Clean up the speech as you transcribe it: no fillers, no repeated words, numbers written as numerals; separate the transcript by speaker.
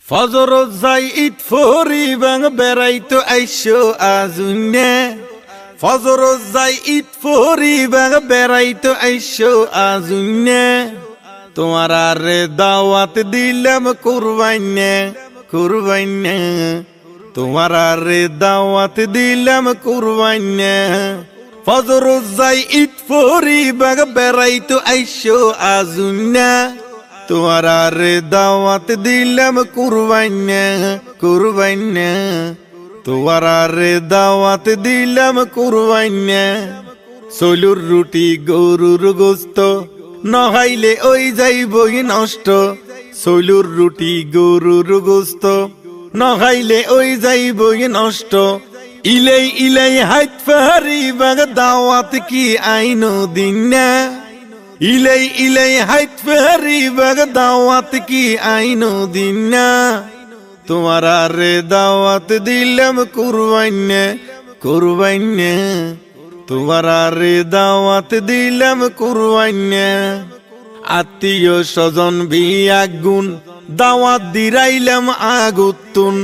Speaker 1: ফজর যাই ইট ফরি বাং বেড়াইতো আইসো আজুনে ফজর যাই ইট ফরি বাং বেড়াইতো আইসো আজুনে তোমার আরে দাওয়াত দিলাম কুরবাইনে কুরবাইনে তোমার আরে দাওয়াত দিলাম কুরবাইনে ফজর যাই ইট ফরি বাং বেড়াইতো আইসো আজুনে তোমার আরে দাওয়াত দিলাম কুরবাইনে কুরবাইনে তোমার আরে দাওয়াত দিলাম কুরবাইনে সলুর রুটি গরুর গোস্ত নহাইলে ওই যাইবই নষ্ট সলুর রুটি গরুর গোস্ত নহাইলে ওই যাইবই নষ্ট ইলাই ইলাই হাইত ফারি বাগ দাওয়াত কি আইনো দিন না ইলাই ইলাই হাইত ফারি বাগ দাওয়াত কি আইনো দিন না তোমার আরে দাওয়াত দিলাম কুরবাইনে কুরবাইনে তোমার আরে দাওয়াত দিলাম কুরবাইনে আত্মীয় স্বজন বিয়াগুন দাওয়াত দিরাইলাম আগুতুন।